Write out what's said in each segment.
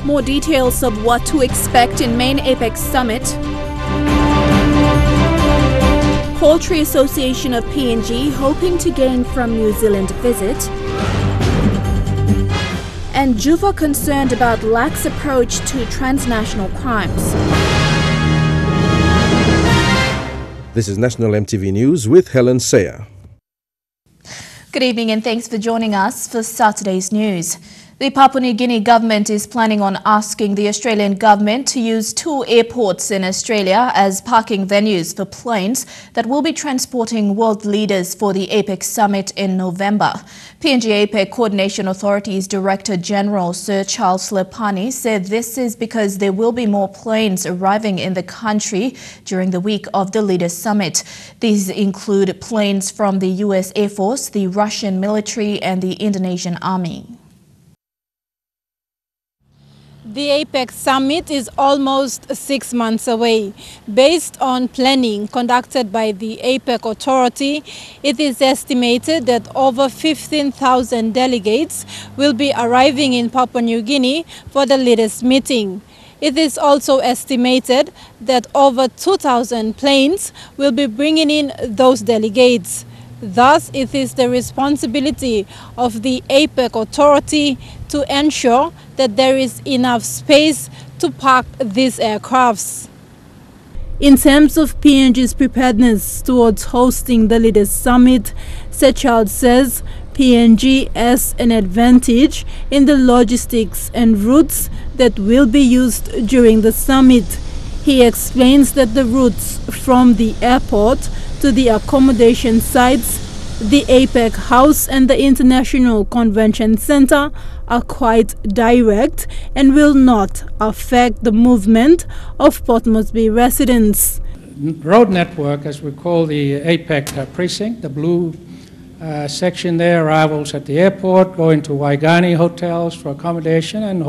More details of what to expect in main APEC summit. Poultry Association of PNG hoping to gain from New Zealand visit. And Juffa concerned about lax approach to transnational crimes. This is National EMTV News with Helen Sayer. Good evening and thanks for joining us for Saturday's news. The Papua New Guinea government is planning on asking the Australian government to use 2 airports in Australia as parking venues for planes that will be transporting world leaders for the APEC summit in November. PNG APEC Coordination Authority's Director General Sir Charles Lepani said this is because there will be more planes arriving in the country during the week of the Leaders Summit. These include planes from the US Air Force, the Russian military and the Indonesian Army. The APEC summit is almost 6 months away. Based on planning conducted by the APEC authority, it is estimated that over 15,000 delegates will be arriving in Papua New Guinea for the leaders' meeting. It is also estimated that over 2,000 planes will be bringing in those delegates. Thus, it is the responsibility of the APEC authority to ensure that there is enough space to park these aircrafts. In terms of PNG's preparedness towards hosting the Leaders Summit, Sechard says PNG has an advantage in the logistics and routes that will be used during the summit. He explains that the routes from the airport to the accommodation sites, the APEC House and the International Convention Center are quite direct and will not affect the movement of Port Moresby residents. Road network, as we call the APEC precinct, the blue section there, arrivals at the airport, going to Waigani hotels for accommodation and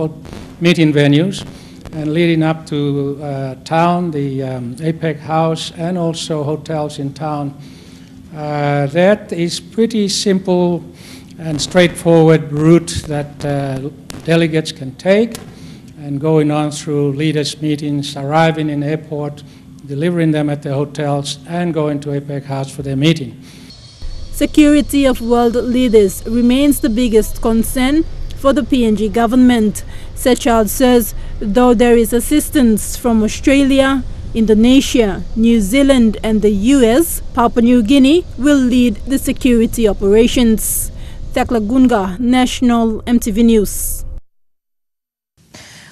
meeting venues, and leading up to town, the APEC House, and also hotels in town. That is pretty simple and straightforward route that delegates can take, and going on through leaders' meetings, arriving in airport, delivering them at the hotels, and going to APEC House for their meeting. Security of world leaders remains the biggest concern for the PNG government. Sechard says though there is assistance from Australia, Indonesia, New Zealand and the US, Papua New Guinea will lead the security operations. Thakla Gunga, National EMTV News.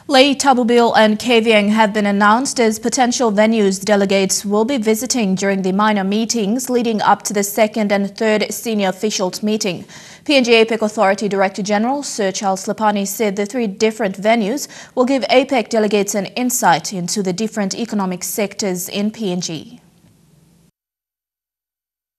Lae, Tabubil and Kavieng have been announced as potential venues delegates will be visiting during the minor meetings leading up to the 2nd and 3rd senior officials meeting. PNG APEC Authority Director General Sir Charles Lepani said the 3 different venues will give APEC delegates an insight into the different economic sectors in PNG.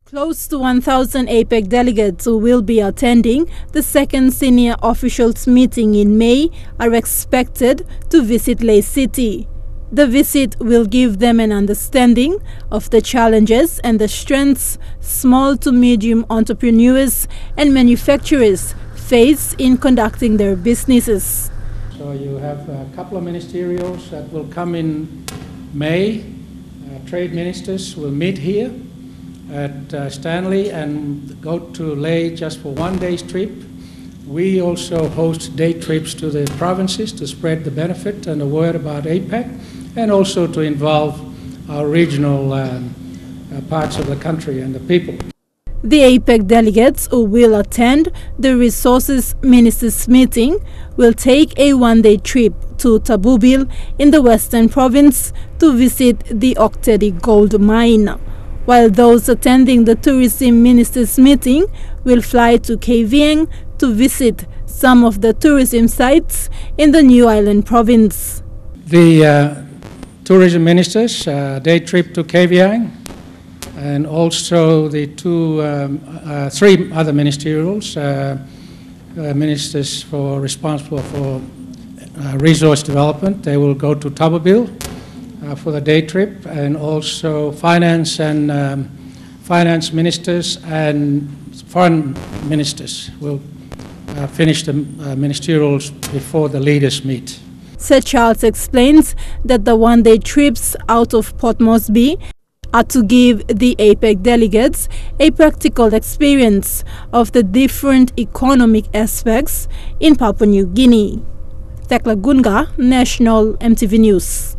Close to 1,000 APEC delegates who will be attending the 2nd senior officials meeting in May are expected to visit Lae City. The visit will give them an understanding of the challenges and the strengths small to medium entrepreneurs and manufacturers face in conducting their businesses. So you have a couple of ministerials that will come in May. Trade ministers will meet here at Stanley and go to Lae just for 1 day's trip. We also host day trips to the provinces to spread the benefit and the word about APEC, and also to involve our regional parts of the country and the people. The APEC delegates who will attend the Resources Ministers meeting will take a 1-day trip to Tabubil in the Western Province to visit the Oktedi gold mine, while those attending the Tourism Ministers meeting will fly to Kavieng to visit some of the tourism sites in the New Island province. The tourism ministers day trip to Kavieng, and also the 3 other ministerials, ministers responsible for resource development, they will go to Tabubil for the day trip, and also finance and finance ministers and foreign ministers will finish the ministerials before the leaders meet. Sir Charles explains that the one-day trips out of Port Moresby are to give the APEC delegates a practical experience of the different economic aspects in Papua New Guinea. Tekla Gunga, National EMTV News.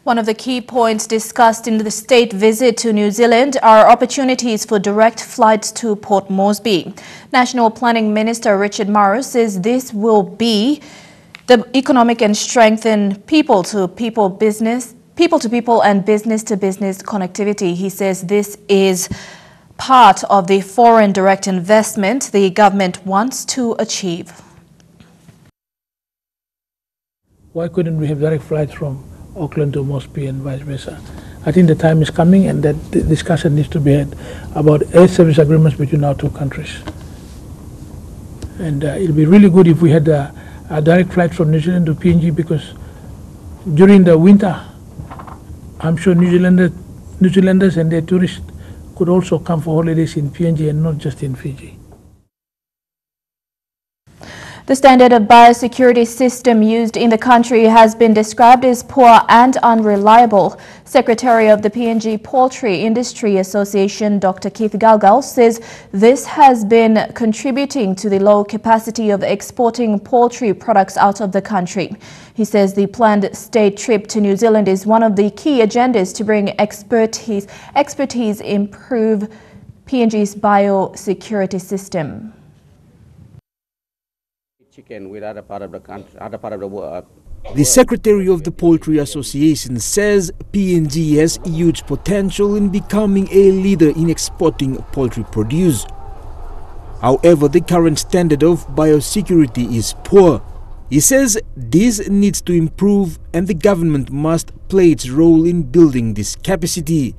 One of the key points discussed in the state visit to New Zealand are opportunities for direct flights to Port Moresby. National Planning Minister Richard Marru says this will be the economic and strengthen people-to-people and business-to-business connectivity. He says this is part of the foreign direct investment the government wants to achieve. Why couldn't we have direct flights from Auckland to Moresby and vice versa? I think the time is coming, and that the discussion needs to be had about air service agreements between our two countries. And it would be really good if we had a direct flight from New Zealand to PNG, because during the winter, I'm sure New Zealanders and their tourists could also come for holidays in PNG and not just in Fiji. The standard of biosecurity system used in the country has been described as poor and unreliable. Secretary of the PNG Poultry Industry Association, Dr. Keith Galgal, says this has been contributing to the low capacity of exporting poultry products out of the country. He says the planned state trip to New Zealand is one of the key agendas to bring expertise improve PNG's biosecurity system. Chicken with other part of the country, other part of the world. The Secretary of the Poultry Association says PNG has huge potential in becoming a leader in exporting poultry produce. However, the current standard of biosecurity is poor. He says this needs to improve, and the government must play its role in building this capacity.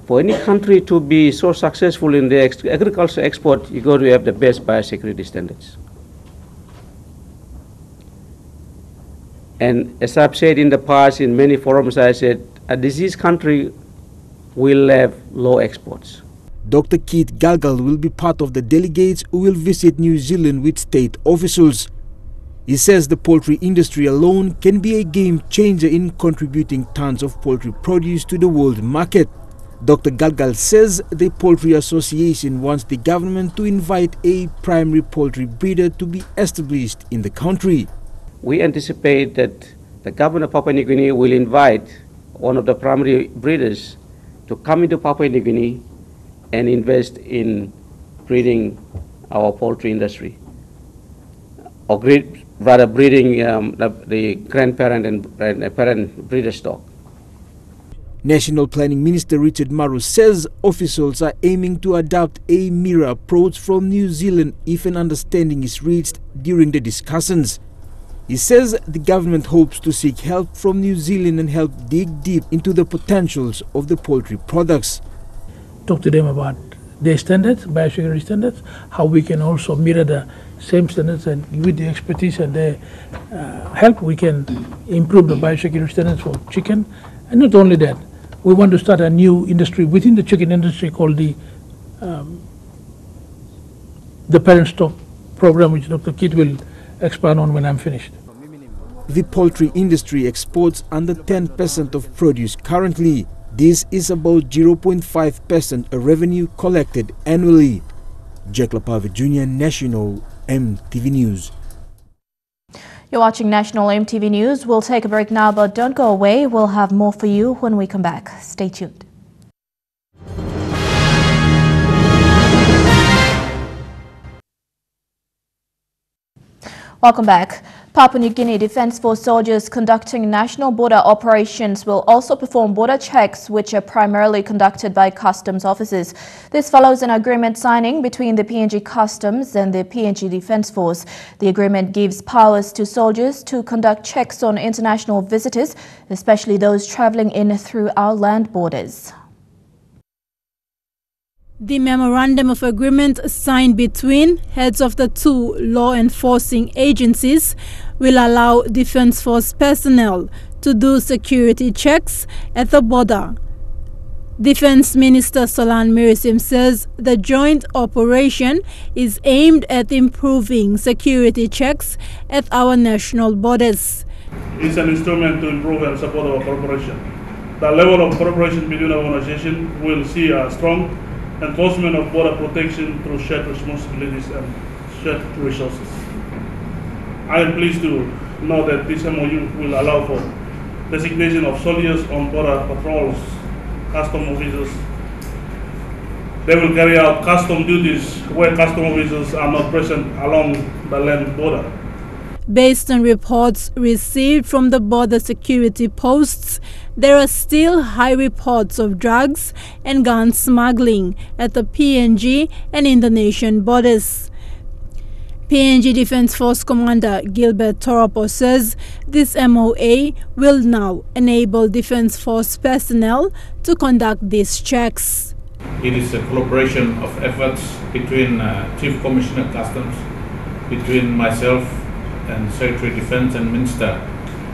For any country to be so successful in the agriculture export, you got to have the best biosecurity standards. And as I've said in the past, in many forums, I said a diseased country will have low exports. Dr. Keith Galgal will be part of the delegates who will visit New Zealand with state officials. He says the poultry industry alone can be a game changer in contributing tons of poultry produce to the world market. Dr. Galgal says the Poultry Association wants the government to invite a primary poultry breeder to be established in the country. We anticipate that the government of Papua New Guinea will invite one of the primary breeders to come into Papua New Guinea and invest in breeding our poultry industry, or rather breeding the grandparent and parent breeder stock. National Planning Minister Richard Marru says officials are aiming to adopt a mirror approach from New Zealand if an understanding is reached during the discussions. He says the government hopes to seek help from New Zealand and help dig deep into the potentials of the poultry products. Talk to them about their standards, biosecurity standards, how we can also mirror the same standards, and with the expertise and their help, we can improve the biosecurity standards for chicken. And not only that, we want to start a new industry within the chicken industry called the parent stock program, which Dr. Keith will expand on when I'm finished. The poultry industry exports under 10% of produce currently. This is about 0.5% of revenue collected annually. Jack Lapave Jr., National EMTV News. You're watching National EMTV News. We'll take a break now, but don't go away. We'll have more for you when we come back. Stay tuned. Welcome back. Papua New Guinea Defence Force soldiers conducting national border operations will also perform border checks, which are primarily conducted by customs officers. This follows an agreement signing between the PNG Customs and the PNG Defence Force. The agreement gives powers to soldiers to conduct checks on international visitors, especially those travelling in through our land borders. The Memorandum of Agreement signed between heads of the two law enforcing agencies will allow Defence Force personnel to do security checks at the border. Defence Minister Solan Mirisim says the joint operation is aimed at improving security checks at our national borders. It's an instrument to improve and support our cooperation. The level of cooperation between our organizations will see a strong enforcement of border protection through shared responsibilities and shared resources. I am pleased to know that this MOU will allow for designation of soldiers on border patrols, custom officers. They will carry out custom duties where custom officers are not present along the land border. Based on reports received from the border security posts, there are still high reports of drugs and gun smuggling at the PNG and Indonesian borders. PNG Defence Force Commander Gilbert Toropo says this MOA will now enable Defence Force personnel to conduct these checks. It is a collaboration of efforts between Chief Commissioner Customs, between myself and Secretary of Defense and Minister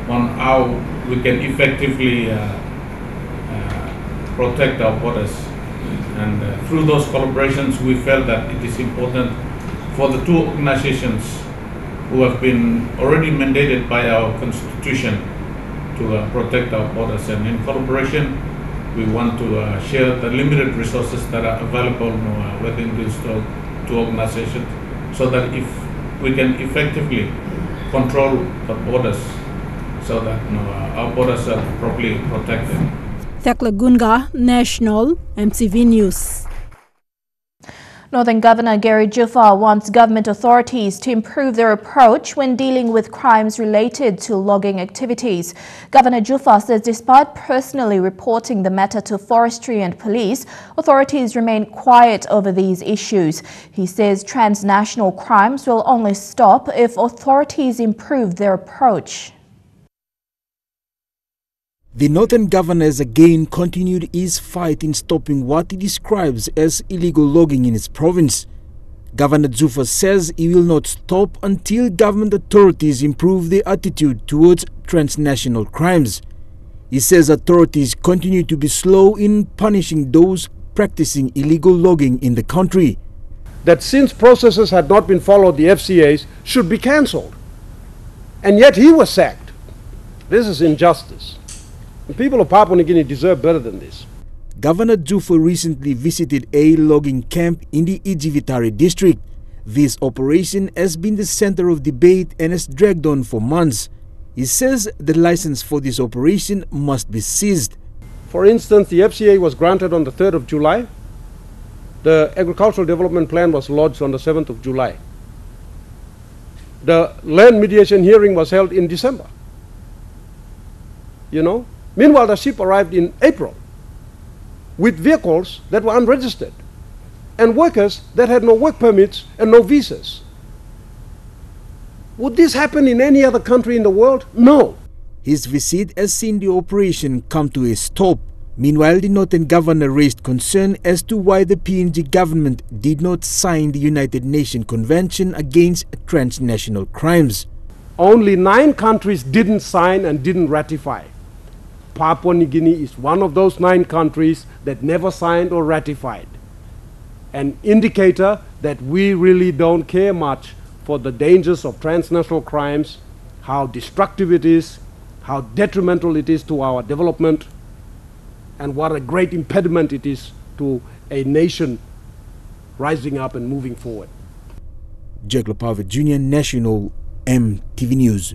on how we can effectively protect our borders. And through those collaborations, we felt that it is important for the two organizations who have been already mandated by our constitution to protect our borders. And in collaboration, we want to share the limited resources that are available within these two organizations, so that if we can effectively control the borders, so that our borders are properly protected. Thekla Gunga, National MTV News. Northern Governor Gary Juffa wants government authorities to improve their approach when dealing with crimes related to logging activities. Governor Juffa says despite personally reporting the matter to forestry and police, authorities remain quiet over these issues. He says transnational crimes will only stop if authorities improve their approach. The Northern Governor has again continued his fight in stopping what he describes as illegal logging in his province. Governor Juffa says he will not stop until government authorities improve their attitude towards transnational crimes. He says authorities continue to be slow in punishing those practicing illegal logging in the country. That since processes had not been followed, the FCAs should be cancelled. And yet he was sacked. This is injustice. The people of Papua New Guinea deserve better than this. Governor Juffa recently visited a logging camp in the Ijivitari district. This operation has been the center of debate and has dragged on for months. He says the license for this operation must be seized. For instance, the FCA was granted on the 3rd of July. The Agricultural Development Plan was lodged on the 7th of July. The land mediation hearing was held in December. Meanwhile, the ship arrived in April with vehicles that were unregistered and workers that had no work permits and no visas. Would this happen in any other country in the world? No. His visit has seen the operation come to a stop. Meanwhile, the Northern Governor raised concern as to why the PNG government did not sign the United Nations Convention against transnational crimes. Only 9 countries didn't sign and didn't ratify. Papua New Guinea is one of those 9 countries that never signed or ratified. An indicator that we really don't care much for the dangers of transnational crimes, how destructive it is, how detrimental it is to our development, and what a great impediment it is to a nation rising up and moving forward. Jack Lopave Jr., National MTV News.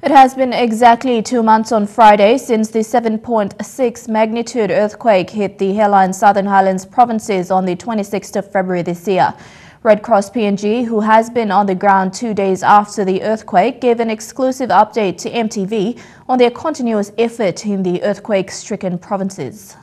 It has been exactly 2 months on Friday since the 7.6 magnitude earthquake hit the Hela and Southern Highlands provinces on the 26th of February this year. Red Cross PNG, who has been on the ground 2 days after the earthquake, gave an exclusive update to EMTV on their continuous effort in the earthquake-stricken provinces.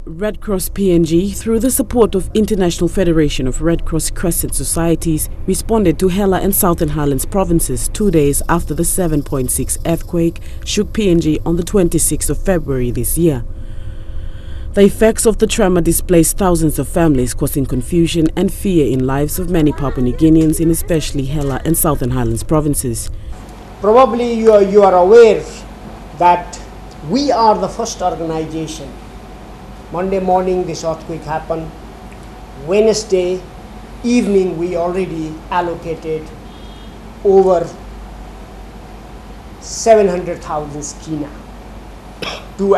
Red Cross PNG, through the support of International Federation of Red Cross Crescent Societies, responded to Hela and Southern Highlands provinces 2 days after the 7.6 earthquake shook PNG on the 26th of February this year. The effects of the tremor displaced thousands of families, causing confusion and fear in lives of many Papua New Guineans in especially Hela and Southern Highlands provinces. Probably you are aware that We are the first organization. Monday morning this earthquake happened. Wednesday evening we already allocated over 700,000 skina to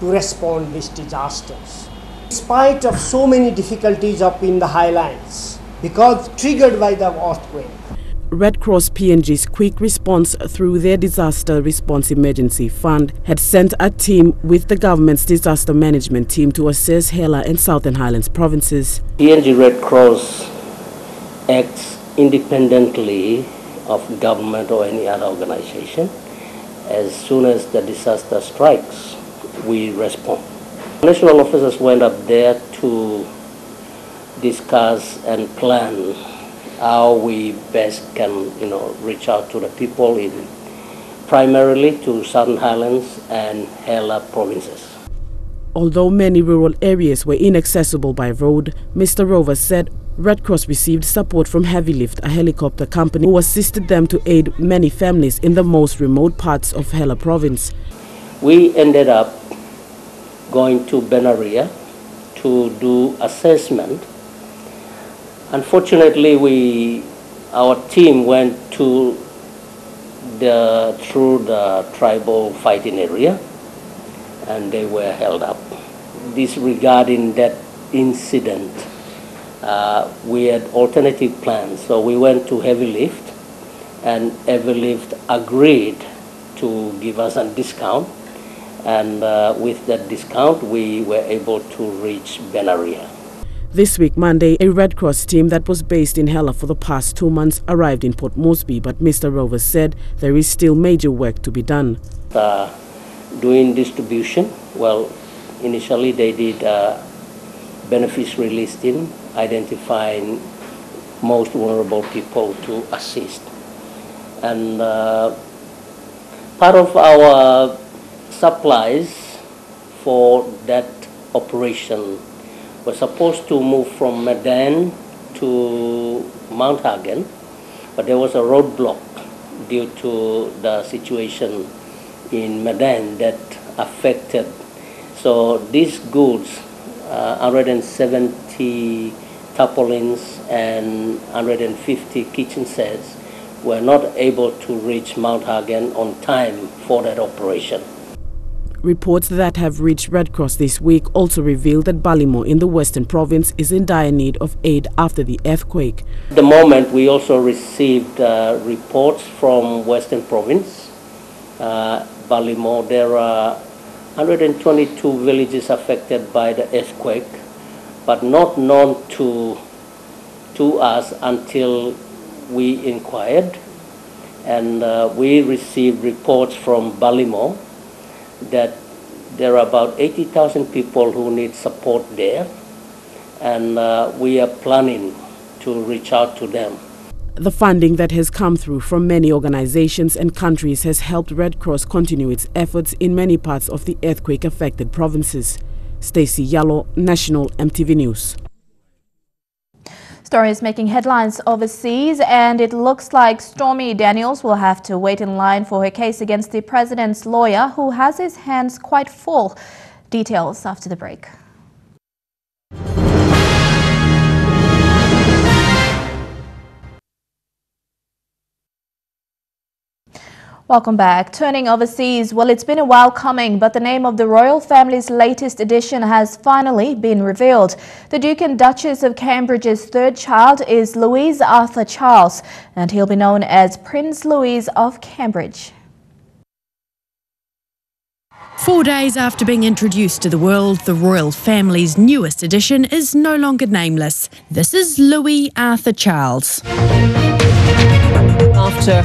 respond these disasters. In spite of so many difficulties up in the highlands, because triggered by the earthquake, Red Cross PNG's quick response through their Disaster Response Emergency Fund had sent a team with the government's disaster management team to assess Hela and Southern Highlands provinces. PNG Red Cross acts independently of government or any other organization. As soon as the disaster strikes, we respond. National officers went up there to discuss and plan how we best can, reach out to the people primarily to Southern Highlands and Hela provinces. Although many rural areas were inaccessible by road, Mr. Rover said Red Cross received support from Heavy Lift, a helicopter company who assisted them to aid many families in the most remote parts of Hela province. We ended up going to Benaria to do assessment. Unfortunately, our team went through the tribal fighting area, and they were held up. Disregarding that incident, we had alternative plans. So we went to Heavy Lift, and Heavy Lift agreed to give us a discount. And with that discount, we were able to reach Benaria. This week, Monday, a Red Cross team that was based in Hela for the past 2 months arrived in Port Moresby, but Mr. Rover said there is still major work to be done. Doing distribution, well, initially they did beneficiary listing, identifying most vulnerable people to assist. And part of our supplies for that operation were supposed to move from Medan to Mount Hagen, but there was a roadblock due to the situation in Medan that affected. So these goods, 170 tarpaulins and 150 kitchen sets, were not able to reach Mount Hagen on time for that operation. Reports that have reached Red Cross this week also revealed that Balimo in the Western Province is in dire need of aid after the earthquake. At the moment, we also received reports from Western Province. Balimo, there are 122 villages affected by the earthquake, but not known to us until we inquired. And we received reports from Balimo that there are about 80,000 people who need support there, and we are planning to reach out to them. The funding that has come through from many organizations and countries has helped Red Cross continue its efforts in many parts of the earthquake-affected provinces. Stacey Yallo, National EMTV News. Stories making headlines overseas, and it looks like Stormy Daniels will have to wait in line for her case against the president's lawyer, who has his hands quite full. Details after the break. Welcome back. Turning overseas, well, it's been a while coming, but the name of the royal family's latest addition has finally been revealed. The Duke and Duchess of Cambridge's third child is Louis Arthur Charles, and he'll be known as Prince Louis of Cambridge. 4 days after being introduced to the world, the royal family's newest addition is no longer nameless. This is Louis Arthur Charles. After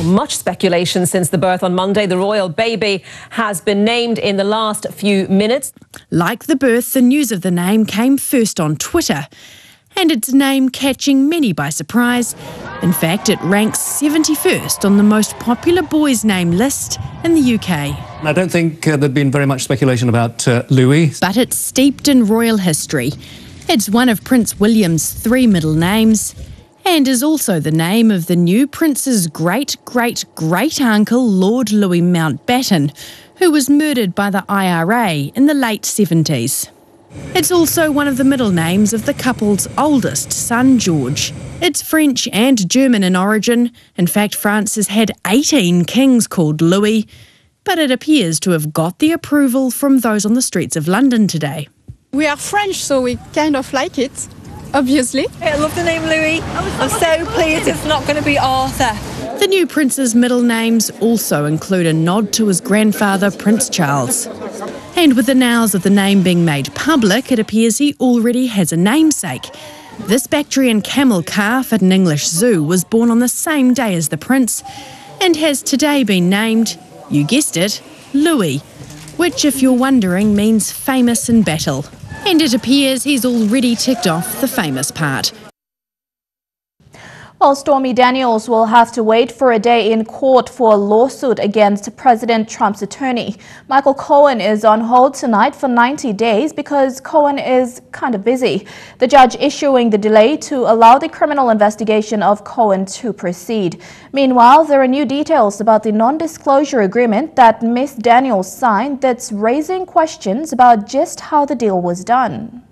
much speculation since the birth on Monday, the royal baby has been named in the last few minutes. Like the birth, the news of the name came first on Twitter, and its name catching many by surprise. In fact, it ranks 71st on the most popular boys' name list in the UK. I don't think there'd been very much speculation about Louis. But it's steeped in royal history. It's one of Prince William's 3 middle names, and is also the name of the new prince's great-great-great-uncle, Lord Louis Mountbatten, who was murdered by the IRA in the late 70s. It's also one of the middle names of the couple's oldest son, George. It's French and German in origin. In fact, France has had 18 kings called Louis, but it appears to have got the approval from those on the streets of London today. We are French, so we kind of like it, obviously. I love the name Louis. I'm so pleased it's not going to be Arthur. The new prince's middle names also include a nod to his grandfather, Prince Charles. And with the nows of the name being made public, it appears he already has a namesake. This Bactrian camel calf at an English zoo was born on the same day as the prince and has today been named, you guessed it, Louis, which, if you're wondering, means famous in battle. And it appears he's already ticked off the famous part. Well, Stormy Daniels will have to wait for a day in court for a lawsuit against President Trump's attorney. Michael Cohen is on hold tonight for 90 days because Cohen is kind of busy. The judge issuing the delay to allow the criminal investigation of Cohen to proceed. Meanwhile, there are new details about the non-disclosure agreement that Ms. Daniels signed that's raising questions about just how the deal was done.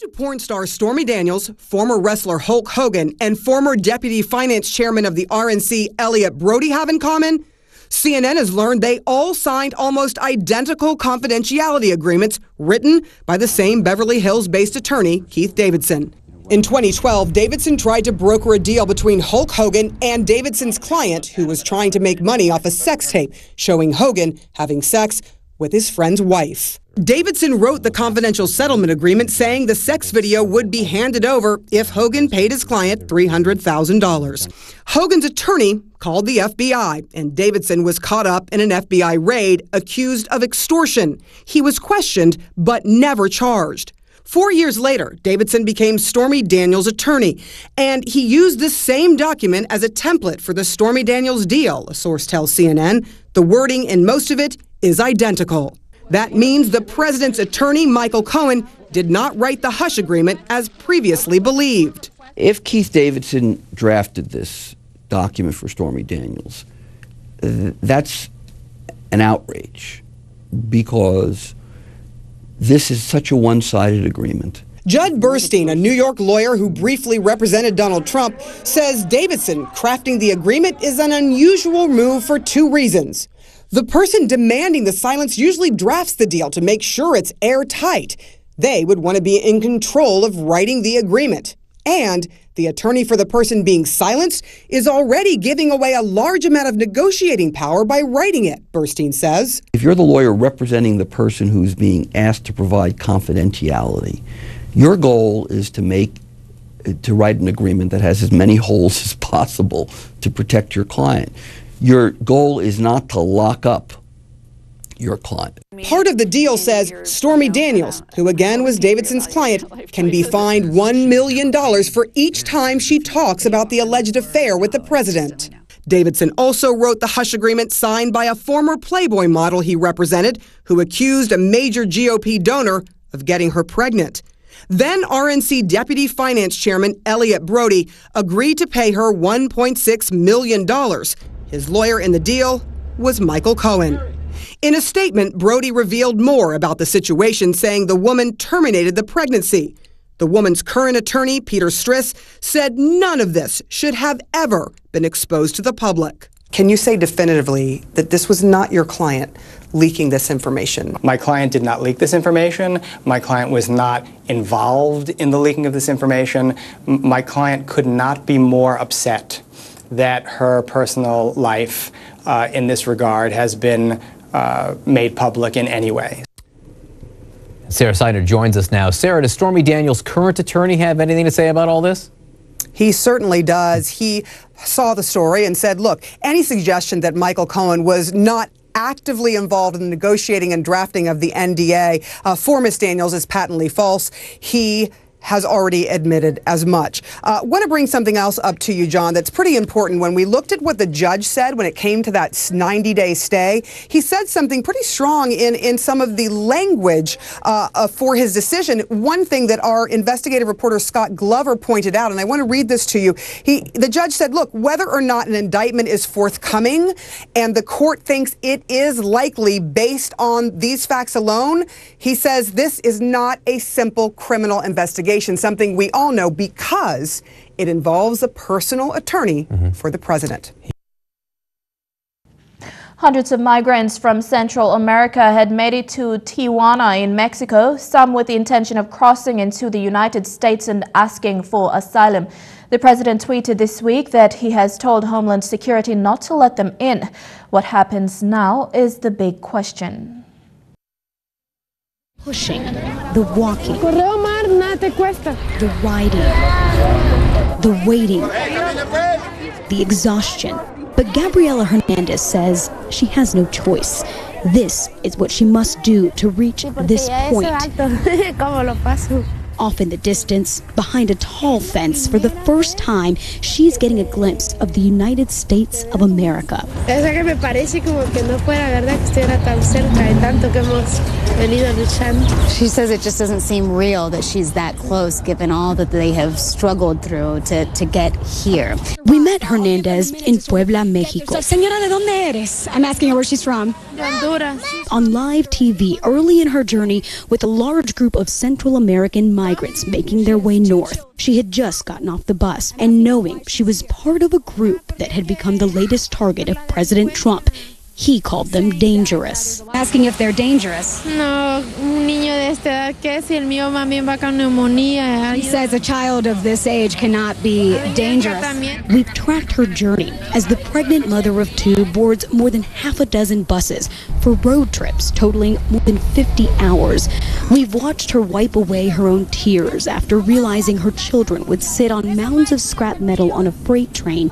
To porn star Stormy Daniels, former wrestler Hulk Hogan, and former deputy finance chairman of the RNC Elliot Brody have in common? CNN has learned they all signed almost identical confidentiality agreements written by the same Beverly Hills-based attorney, Keith Davidson. In 2012, Davidson tried to broker a deal between Hulk Hogan and Davidson's client, who was trying to make money off a sex tape showing Hogan having sex with his friend's wife. Davidson wrote the confidential settlement agreement saying the sex video would be handed over if Hogan paid his client $300,000. Hogan's attorney called the FBI, and Davidson was caught up in an FBI raid accused of extortion. He was questioned but never charged. 4 years later, Davidson became Stormy Daniels' attorney, and he used the same document as a template for the Stormy Daniels deal, a source tells CNN. The wording in most of it is identical. That means the president's attorney, Michael Cohen, did not write the hush agreement as previously believed. If Keith Davidson drafted this document for Stormy Daniels, that's an outrage because this is such a one-sided agreement. Judd Burstein, a New York lawyer who briefly represented Donald Trump, says Davidson crafting the agreement is an unusual move for two reasons. The person demanding the silence usually drafts the deal to make sure it's airtight. They would want to be in control of writing the agreement. And the attorney for the person being silenced is already giving away a large amount of negotiating power by writing it, Burstein says. If you're the lawyer representing the person who's being asked to provide confidentiality, your goal is to write an agreement that has as many holes as possible to protect your client. Your goal is not to lock up your client. Part of the deal says Stormy Daniels, who again was Davidson's client, can be fined $1 million for each time she talks about the alleged affair with the president. Davidson also wrote the hush agreement signed by a former Playboy model he represented, who accused a major GOP donor of getting her pregnant. Then RNC Deputy Finance Chairman Elliot Brody agreed to pay her $1.6 million. His lawyer in the deal was Michael Cohen. In a statement, Brody revealed more about the situation, saying the woman terminated the pregnancy. The woman's current attorney, Peter Striss, said none of this should have ever been exposed to the public. Can you say definitively that this was not your client leaking this information? My client did not leak this information. My client was not involved in the leaking of this information. My client could not be more upset that her personal life in this regard has been made public in any way. Sarah Seiner joins us now. Sarah, does Stormy Daniels' current attorney have anything to say about all this? He certainly does. He saw the story and said, look, any suggestion that Michael Cohen was not actively involved in the negotiating and drafting of the NDA for Ms. Daniels is patently false. He has already admitted as much. I want to bring something else up to you, John, that's pretty important. When we looked at what the judge said when it came to that 90-day stay, he said something pretty strong in some of the language for his decision. One thing that our investigative reporter Scott Glover pointed out, and I want to read this to you. The judge said, look, whether or not an indictment is forthcoming and the court thinks it is likely based on these facts alone, he says this is not a simple criminal investigation, something we all know because it involves a personal attorney for the president. Hundreds of migrants from Central America had made it to Tijuana in Mexico, some with the intention of crossing into the United States and asking for asylum. The president tweeted this week that he has told Homeland Security not to let them in. What happens now is the big question. Pushing, the walking, the riding, the waiting, the exhaustion. But Gabriela Hernandez says she has no choice. This is what she must do to reach this point. Off in the distance, behind a tall fence, for the first time, she's getting a glimpse of the United States of America. She says it just doesn't seem real that she's that close, given all that they have struggled through to get here. We met Hernandez in Puebla, Mexico. Señora, ¿de dónde eres? I'm asking her where she's from. Honduras. On live TV early in her journey with a large group of Central American migrants making their way north. She had just gotten off the bus and knowing she was part of a group that had become the latest target of President Trump. He called them dangerous. Asking if they're dangerous. No, un niño de esta edad, ¿qué si el mío más bien va con neumonía? He says a child of this age cannot be dangerous. We've tracked her journey as the pregnant mother of two boards more than half a dozen buses for road trips totaling more than 50 hours. We've watched her wipe away her own tears after realizing her children would sit on mounds of scrap metal on a freight train.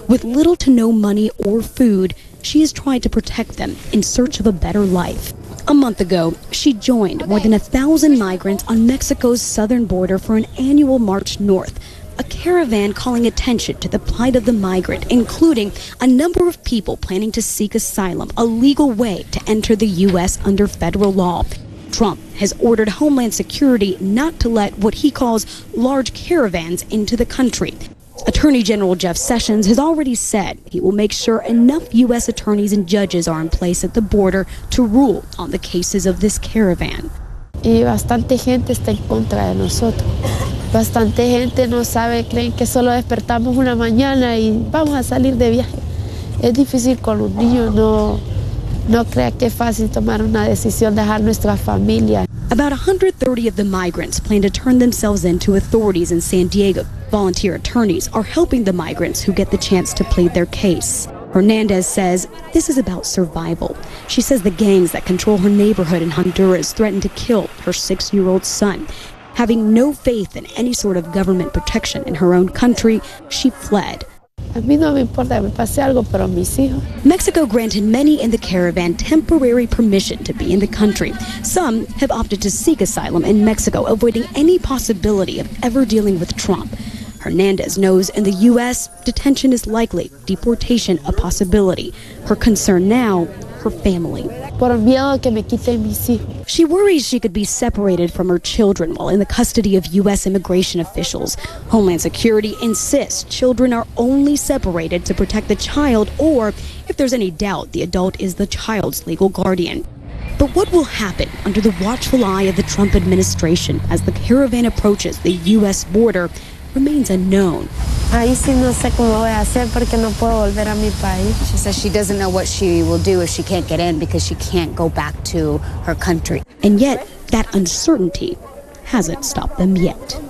With little to no money or food, she has tried to protect them in search of a better life. A month ago, she joined more than 1,000 migrants on Mexico's southern border for an annual march north, a caravan calling attention to the plight of the migrant, including a number of people planning to seek asylum, a legal way to enter the U.S. under federal law. Trump has ordered Homeland Security not to let what he calls large caravans into the country. Attorney General Jeff Sessions has already said he will make sure enough U.S. attorneys and judges are in place at the border to rule on the cases of this caravan. Y bastante gente está en contra de nosotros. Bastante gente no sabe, creen que solo despertamos una mañana y vamos a salir de viaje. Es difícil con los niños, no crea que es fácil tomar una decisión, dejar nuestra familia. About 130 of the migrants plan to turn themselves in to authorities in San Diego. Volunteer attorneys are helping the migrants who get the chance to plead their case. Hernandez says this is about survival. She says the gangs that control her neighborhood in Honduras threatened to kill her 6-year-old son. Having no faith in any sort of government protection in her own country, she fled. A mí no me importa que me pase algo, pero mis hijos. Mexico granted many in the caravan temporary permission to be in the country. Some have opted to seek asylum in Mexico, avoiding any possibility of ever dealing with Trump. Hernandez knows in the U.S., detention is likely, deportation a possibility. Her concern now, her family. Por miedo que me quiten mis hijos. She worries she could be separated from her children while in the custody of U.S. immigration officials. Homeland Security insists children are only separated to protect the child, or if there's any doubt, the adult is the child's legal guardian. But what will happen under the watchful eye of the Trump administration as the caravan approaches the U.S. border remains unknown. Ahí sí no sé cómo voy a hacer porque no puedo volver a mi país. She says she doesn't know what she will do if she can't get in because she can't go back to her country. And yet, that uncertainty hasn't stopped them yet.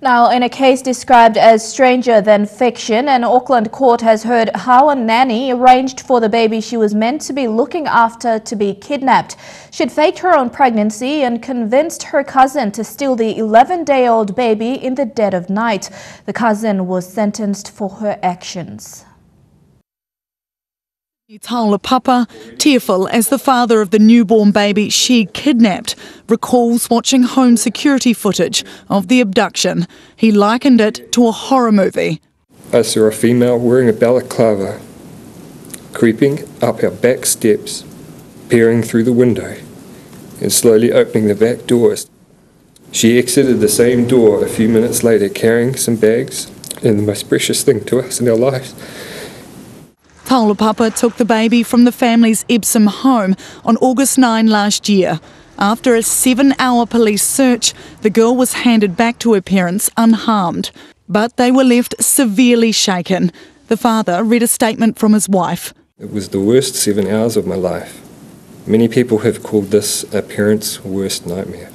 Now, in a case described as stranger than fiction, an Auckland court has heard how a nanny arranged for the baby she was meant to be looking after to be kidnapped. She'd faked her own pregnancy and convinced her cousin to steal the 11-day-old baby in the dead of night. The cousin was sentenced for her actions. Taula Papa, tearful as the father of the newborn baby she'd kidnapped, recalls watching home security footage of the abduction. He likened it to a horror movie. I saw a female wearing a balaclava creeping up our back steps, peering through the window and slowly opening the back doors. She exited the same door a few minutes later carrying some bags and the most precious thing to us in our lives. Taula Papa took the baby from the family's Epsom home on August 9 last year. After a 7-hour police search, the girl was handed back to her parents unharmed. But they were left severely shaken. The father read a statement from his wife. It was the worst 7 hours of my life. Many people have called this a parent's worst nightmare,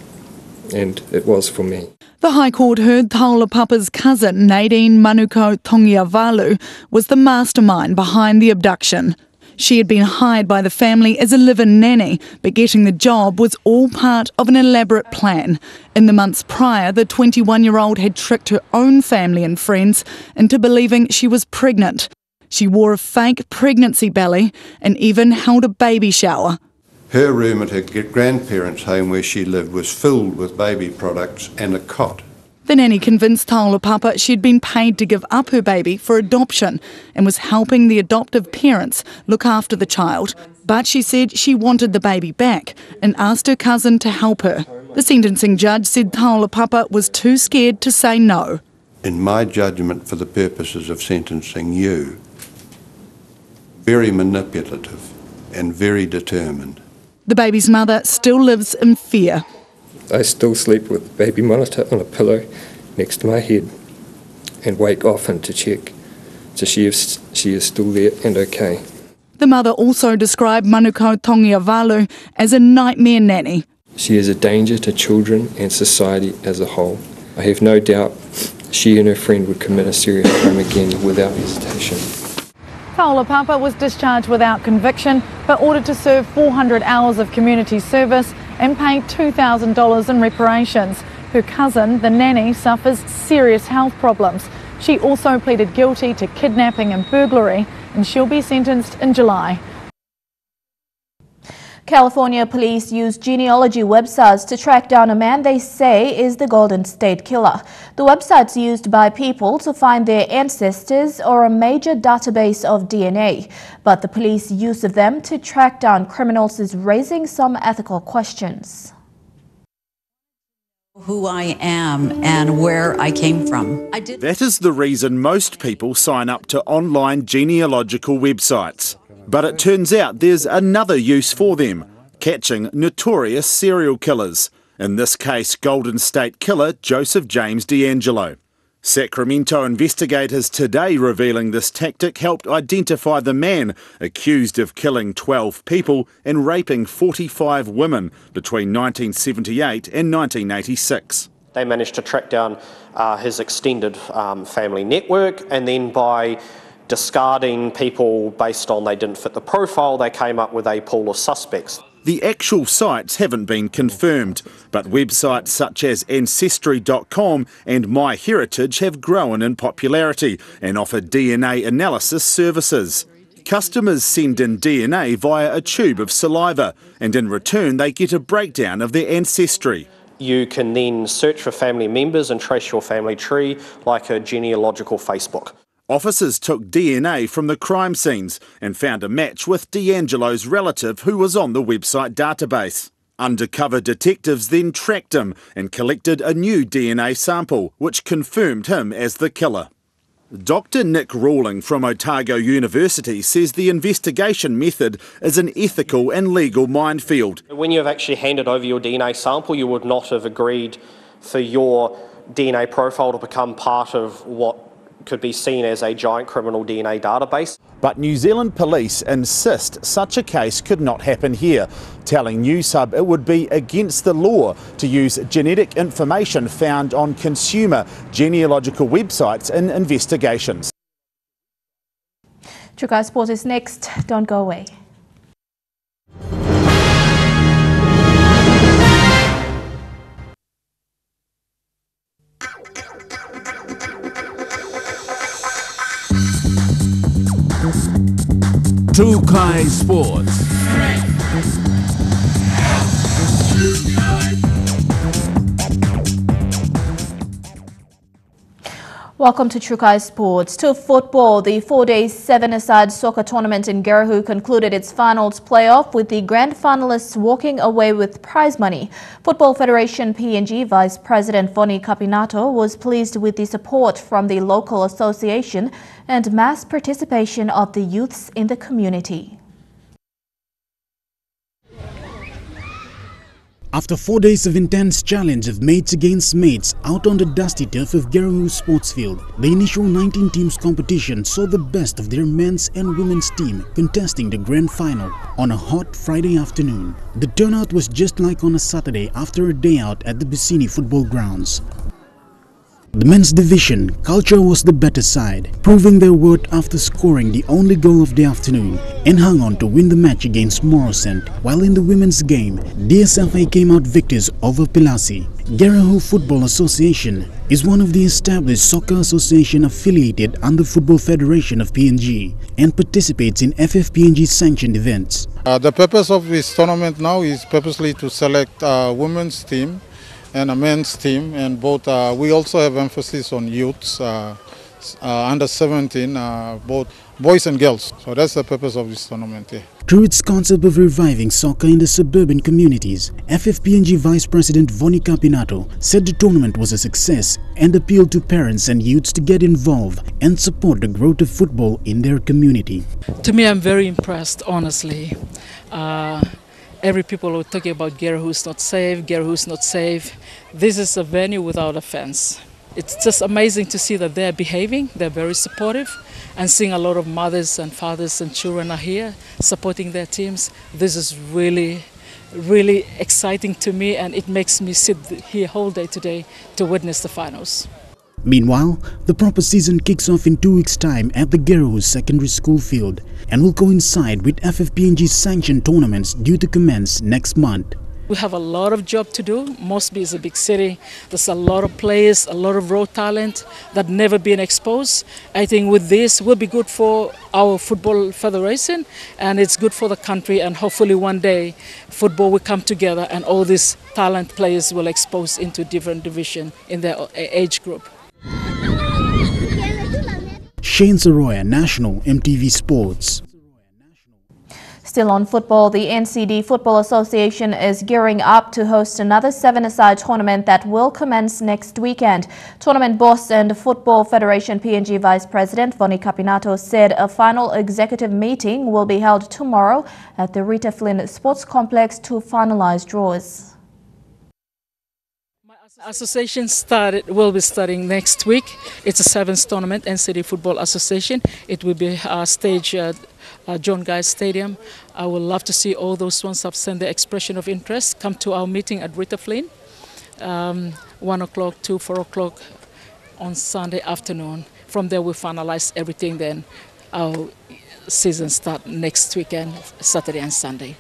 and it was for me. The High Court heard Taula Papa's cousin, Nadine Manuko Tongiavalu, was the mastermind behind the abduction. She had been hired by the family as a live-in nanny, but getting the job was all part of an elaborate plan. In the months prior, the 21-year-old had tricked her own family and friends into believing she was pregnant. She wore a fake pregnancy belly and even held a baby shower. Her room at her grandparents' home where she lived was filled with baby products and a cot. The nanny convinced Taula Papa she'd been paid to give up her baby for adoption and was helping the adoptive parents look after the child. But she said she wanted the baby back and asked her cousin to help her. The sentencing judge said Taula Papa was too scared to say no. In my judgment, for the purposes of sentencing you, very manipulative and very determined. The baby's mother still lives in fear. I still sleep with the baby monitor on a pillow next to my head and wake often to check so she is still there and okay. The mother also described Manuko Tongiavalu as a nightmare nanny. She is a danger to children and society as a whole. I have no doubt she and her friend would commit a serious crime again without hesitation. Taula Papa was discharged without conviction but ordered to serve 400 hours of community service and pay $2,000 in reparations. Her cousin, the nanny, suffers serious health problems. She also pleaded guilty to kidnapping and burglary, and she'll be sentenced in July. California police used genealogy websites to track down a man they say is the Golden State Killer. The websites used by people to find their ancestors are a major database of DNA, but the police use of them to track down criminals is raising some ethical questions. Who I am and where I came from. That is the reason most people sign up to online genealogical websites. But it turns out there's another use for them, catching notorious serial killers. In this case, Golden State Killer Joseph James D'Angelo. Sacramento investigators today revealing this tactic helped identify the man accused of killing 12 people and raping 45 women between 1978 and 1986. They managed to track down his extended family network, and then by discarding people based on they didn't fit the profile, they came up with a pool of suspects. The actual sites haven't been confirmed, but websites such as Ancestry.com and MyHeritage have grown in popularity and offer DNA analysis services. Customers send in DNA via a tube of saliva, and in return they get a breakdown of their ancestry. You can then search for family members and trace your family tree like a genealogical Facebook. Officers took DNA from the crime scenes and found a match with D'Angelo's relative who was on the website database. Undercover detectives then tracked him and collected a new DNA sample, which confirmed him as the killer. Dr. Nick Rawling from Otago University says the investigation method is an ethical and legal minefield. When you have actually handed over your DNA sample, you would not have agreed for your DNA profile to become part of what could be seen as a giant criminal DNA database. But New Zealand police insist such a case could not happen here, telling Newshub it would be against the law to use genetic information found on consumer genealogical websites in investigations. Chukai Sport is next. Don't go away. Tukai Sports. Welcome to Trukai Sports. To football, the 4-day 7-a-side soccer tournament in Garahu concluded its finals playoff with the grand finalists walking away with prize money. Football Federation PNG Vice President Voni Kapinato was pleased with the support from the local association and mass participation of the youths in the community. After 4 days of intense challenge of mates against mates out on the dusty turf of Garahu Sports Field, the initial 19 teams competition saw the best of their men's and women's team contesting the grand final on a hot Friday afternoon. The turnout was just like on a Saturday after a day out at the Bicini football grounds. The men's division, Culture was the better side, proving their worth after scoring the only goal of the afternoon and hung on to win the match against Morosant, while in the women's game, DSFA came out victors over Pilasi. Garahu Football Association is one of the established soccer association affiliated under Football Federation of PNG and participates in FFPNG sanctioned events. The purpose of this tournament now is purposely to select a women's team and a men's team, and both we also have emphasis on youths, under 17, both boys and girls. So that's the purpose of this tournament. Yeah. Through its concept of reviving soccer in the suburban communities, FFPNG Vice President Voni Kapinato said the tournament was a success and appealed to parents and youths to get involved and support the growth of football in their community. To me, I'm very impressed, honestly. Every people are talking about Garahu's not safe, Garahu's not safe. This is a venue without a fence. It's just amazing to see that they're behaving, they're very supportive, and seeing a lot of mothers and fathers and children are here supporting their teams. This is really, really exciting to me, and it makes me sit here whole day today to witness the finals. Meanwhile, the proper season kicks off in 2 weeks' time at the Garahu Secondary School field and will coincide with FFPNG's sanctioned tournaments due to commence next month. We have a lot of job to do. Mosby is a big city. There's a lot of players, a lot of raw talent that never been exposed. I think with this will be good for our football federation, and it's good for the country, and hopefully one day football will come together and all these talent players will expose into different division in their age group. Shane Saroya, National EMTV Sports. Still on football, the NCD Football Association is gearing up to host another 7-a-side tournament that will commence next weekend. Tournament boss and Football Federation PNG Vice President Voni Kapinato said a final executive meeting will be held tomorrow at the Rita Flynn Sports Complex to finalize draws. Association will be starting next week. It's a 7th tournament, NCD Football Association. It will be staged at John Guy Stadium. I would love to see all those ones have sent their expression of interest. Come to our meeting at Rita Flynn, 1 o'clock to 4 o'clock on Sunday afternoon. From there we finalize everything, then our season start next weekend, Saturday and Sunday.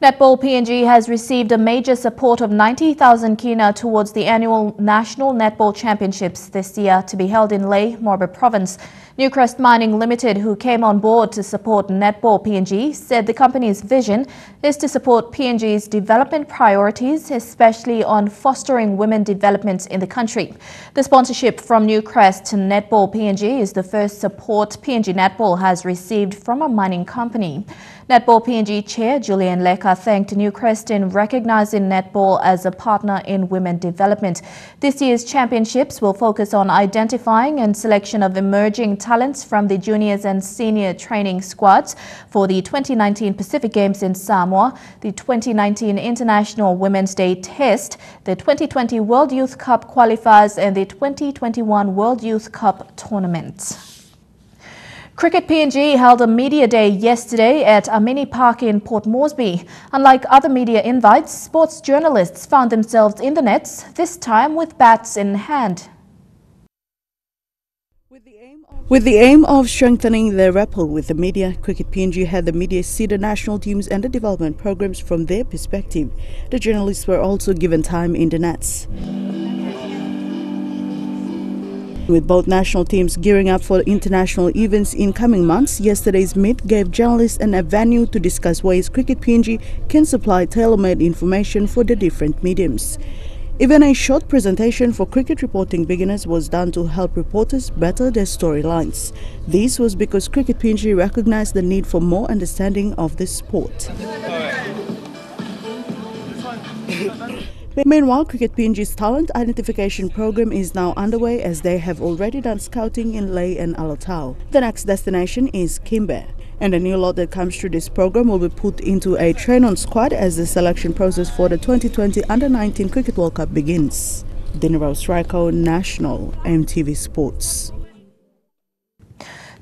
Netball PNG has received a major support of 90,000 kina towards the annual National Netball Championships this year to be held in Lae, Morba Province. Newcrest Mining Limited, who came on board to support Netball PNG, said the company's vision is to support PNG's development priorities, especially on fostering women development in the country. The sponsorship from Newcrest to Netball PNG is the first support PNG Netball has received from a mining company. Netball PNG Chair Julian Leka thanked Newcrest in recognising netball as a partner in women development. This year's championships will focus on identifying and selection of emerging talents from the juniors and senior training squads for the 2019 Pacific Games in Samoa, the 2019 International Women's Day Test, the 2020 World Youth Cup qualifiers and the 2021 World Youth Cup tournament. Cricket PNG held a media day yesterday at Amini Park in Port Moresby. Unlike other media invites, sports journalists found themselves in the nets, this time with bats in hand. With the aim of strengthening their rapport with the media, Cricket PNG had the media see the national teams and the development programs from their perspective. The journalists were also given time in the nets. With both national teams gearing up for international events in coming months, yesterday's meet gave journalists a venue to discuss ways Cricket PNG can supply tailor-made information for the different mediums. Even a short presentation for cricket reporting beginners was done to help reporters better their storylines. This was because Cricket PNG recognized the need for more understanding of this sport. Meanwhile, Cricket PNG's talent identification program is now underway as they have already done scouting in Lae and Alotau. The next destination is Kimbe, and the new lot that comes through this program will be put into a train-on squad as the selection process for the 2020 Under-19 Cricket World Cup begins. Dinarose Raiko, National, EMTV Sports.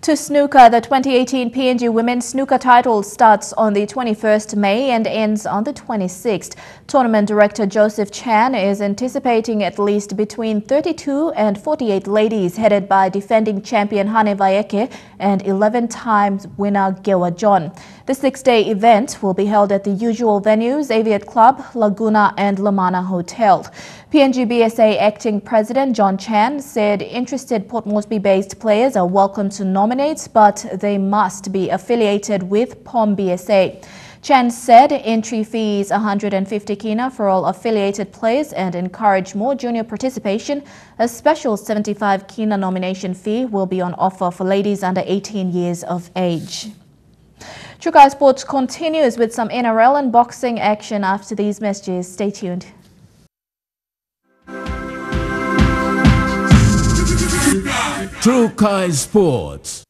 To snooker, the 2018 PNG Women's Snooker title starts on the 21st May and ends on the 26th. Tournament director Joseph Chan is anticipating at least between 32 and 48 ladies headed by defending champion Hane Vaeke and 11-time winner Gewa John. The 6-day event will be held at the usual venues, Aviat Club, Laguna and Lamana Hotel. PNG BSA Acting President John Chan said interested Port Moresby-based players are welcome to nominate, but they must be affiliated with POM BSA. Chan said entry fee is 150 kina for all affiliated players and encourage more junior participation. A special 75 kina nomination fee will be on offer for ladies under 18 years of age. Trukai Sports continues with some NRL and boxing action after these messages. Stay tuned. Trukai Sports.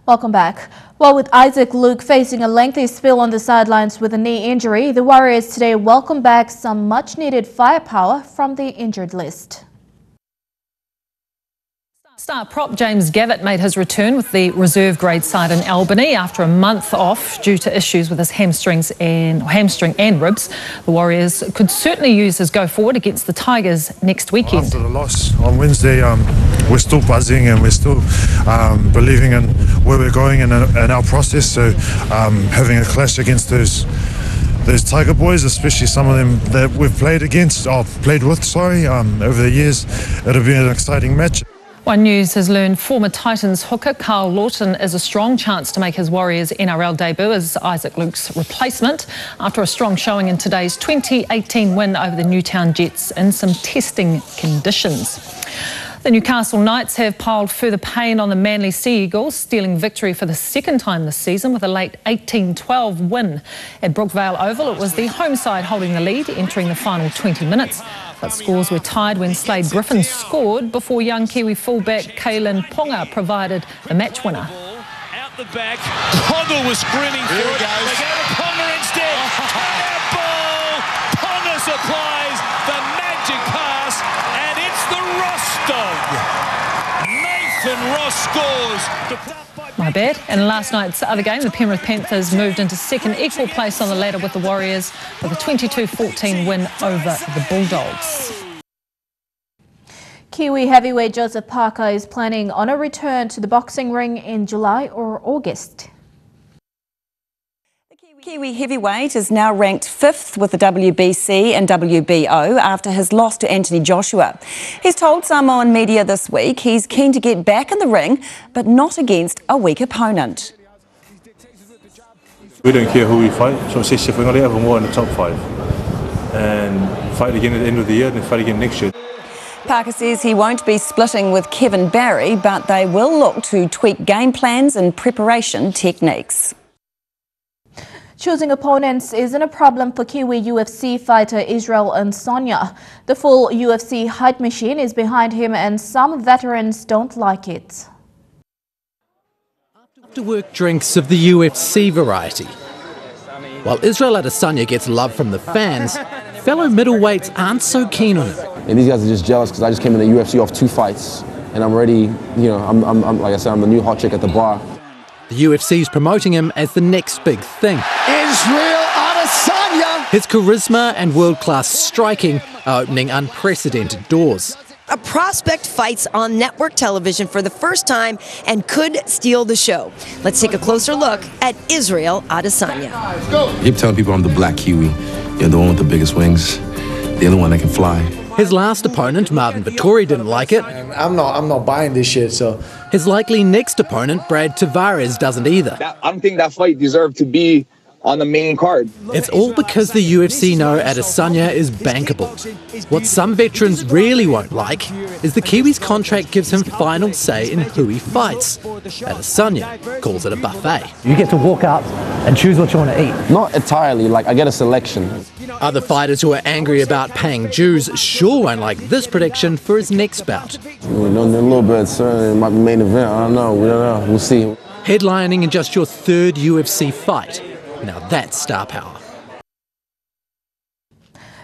Welcome back. Well, with Isaac Luke facing a lengthy spell on the sidelines with a knee injury, the Warriors today welcome back some much-needed firepower from the injured list. Star prop James Gavitt made his return with the reserve grade side in Albany after a month off due to issues with his hamstring and ribs. The Warriors could certainly use his go forward against the Tigers next weekend. After the loss on Wednesday, we're still buzzing and we're still believing in where we're going in our process. So having a clash against those Tiger boys, especially some of them that we've played with, over the years, it'll be an exciting match. One News has learned former Titans hooker Carl Lawton is a strong chance to make his Warriors NRL debut as Isaac Luke's replacement after a strong showing in today's 2018 win over the Newtown Jets in some testing conditions. The Newcastle Knights have piled further pain on the Manly Sea Eagles, stealing victory for the second time this season with a late 18-12 win. At Brookvale Oval, it was the home side holding the lead, entering the final 20 minutes. But scores were tied when Slade Griffin scored before young Kiwi fullback Kaylin Ponga provided the match winner. Out the back, Ponga was screaming for it. They go to Ponga instead. Cut-out ball. Ponga supplies the magic pass, and it's the Ross dog. Nathan Ross scores. My bad. And last night's other game, the Penrith Panthers moved into second equal place on the ladder with the Warriors with a 22-14 win over the Bulldogs. Kiwi heavyweight Joseph Parker is planning on a return to the boxing ring in July or August. Kiwi heavyweight is now ranked 5th with the WBC and WBO after his loss to Anthony Joshua. He's told Samoan media this week he's keen to get back in the ring, but not against a weak opponent. We don't care who we fight, so if we're going to have them all in the top 5 and fight again at the end of the year and then fight again next year. Parker says he won't be splitting with Kevin Barry, but they will look to tweak game plans and preparation techniques. Choosing opponents isn't a problem for Kiwi UFC fighter Israel Nsonja. The full UFC height machine is behind him and some veterans don't like it. After-work drinks of the UFC variety. While Israel Adesanya gets love from the fans, fellow middleweights aren't so keen on him. And these guys are just jealous because I just came in the UFC off 2 fights and I'm already, I'm like I said, I'm the new hot chick at the bar. The UFC's promoting him as the next big thing. Israel Adesanya! His charisma and world-class striking are opening unprecedented doors. A prospect fights on network television for the first time and could steal the show. Let's take a closer look at Israel Adesanya. I keep telling people I'm the black Kiwi. You're the one with the biggest wings. The other one that can fly. His last opponent, Marvin Vittori, didn't like it. I'm not buying this shit, so... His likely next opponent, Brad Tavares, doesn't either. I don't think that fight deserved to be on the main card. It's all because the UFC know Adesanya is bankable. What some veterans really won't like is the Kiwi's contract gives him final say in who he fights. Adesanya calls it a buffet. You get to walk up and choose what you want to eat. Not entirely, like I get a selection. Other fighters who are angry about paying dues sure won't like this prediction for his next bout. A little bit, sir. It might be main event. I don't know. We don't know. We'll see. Headlining in just your third UFC fight. Now that's star power.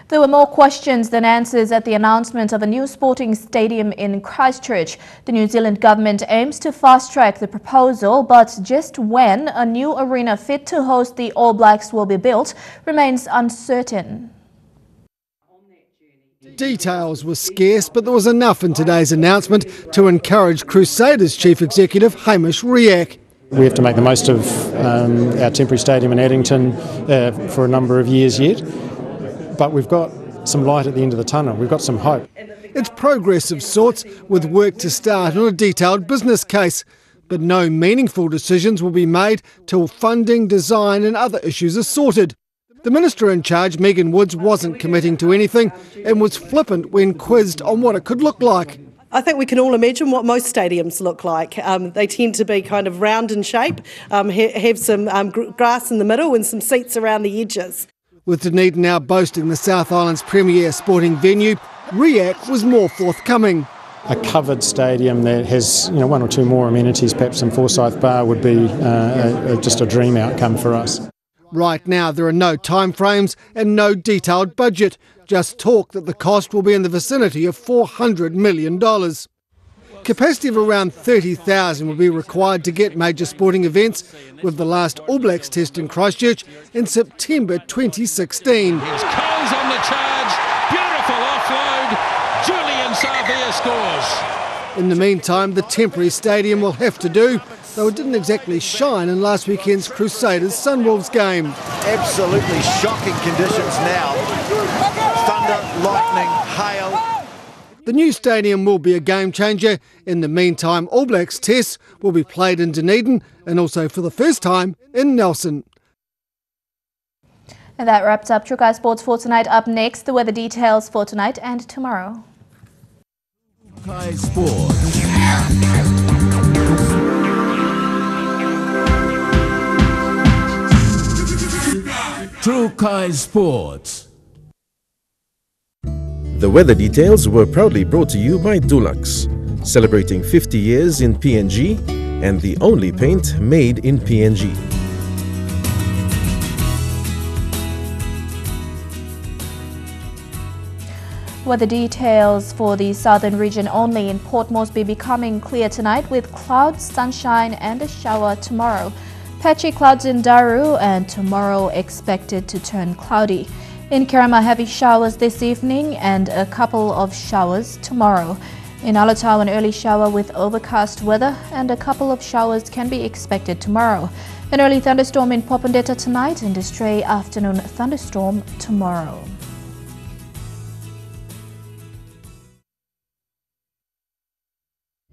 There were more questions than answers at the announcement of a new sporting stadium in Christchurch. The New Zealand government aims to fast-track the proposal, but just when a new arena fit to host the All Blacks will be built remains uncertain. Details were scarce, but there was enough in today's announcement to encourage Crusaders Chief Executive Hamish Riak. We have to make the most of our temporary stadium in Addington for a number of years yet, but we've got some light at the end of the tunnel. We've got some hope. It's progress of sorts, with work to start on a detailed business case, but no meaningful decisions will be made till funding, design and other issues are sorted. The Minister in charge, Megan Woods, wasn't committing to anything and was flippant when quizzed on what it could look like. I think we can all imagine what most stadiums look like. They tend to be kind of round in shape, have some grass in the middle and some seats around the edges. With Dunedin now boasting the South Island's premier sporting venue, Riak was more forthcoming. A covered stadium that has one or two more amenities, perhaps some Forsyth Bar, would be just a dream outcome for us. Right now there are no timeframes and no detailed budget, just talk that the cost will be in the vicinity of $400 million. Capacity of around 30,000 will be required to get major sporting events, with the last All Blacks test in Christchurch in September 2016. Here's Coles on the charge, beautiful offload, Julian Savia scores. In the meantime, the temporary stadium will have to do, though it didn't exactly shine in last weekend's Crusaders Sunwolves game. Absolutely shocking conditions now. Thunder, lightning, hail. The new stadium will be a game changer. In the meantime, All Blacks tests will be played in Dunedin and also for the first time in Nelson. And that wraps up True Guy Sports for tonight. Up next, the weather details for tonight and tomorrow. True Guy Sports. True Guy Sports. The weather details were proudly brought to you by Dulux, celebrating 50 years in PNG and the only paint made in PNG. Weather details for the southern region only. In Port Moresby becoming clear tonight with clouds, sunshine and a shower tomorrow. Patchy clouds in Daru and tomorrow expected to turn cloudy. In Kerama, heavy showers this evening and a couple of showers tomorrow. In Alatau, an early shower with overcast weather and a couple of showers can be expected tomorrow. An early thunderstorm in Popondetta tonight and a stray afternoon thunderstorm tomorrow.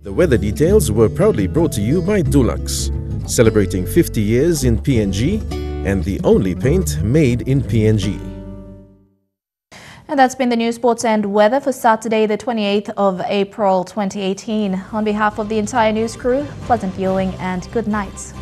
The weather details were proudly brought to you by Dulux, celebrating 50 years in PNG and the only paint made in PNG. And that's been the news, sports and weather for Saturday, the 28th of April 2018. On behalf of the entire news crew, pleasant viewing and good night.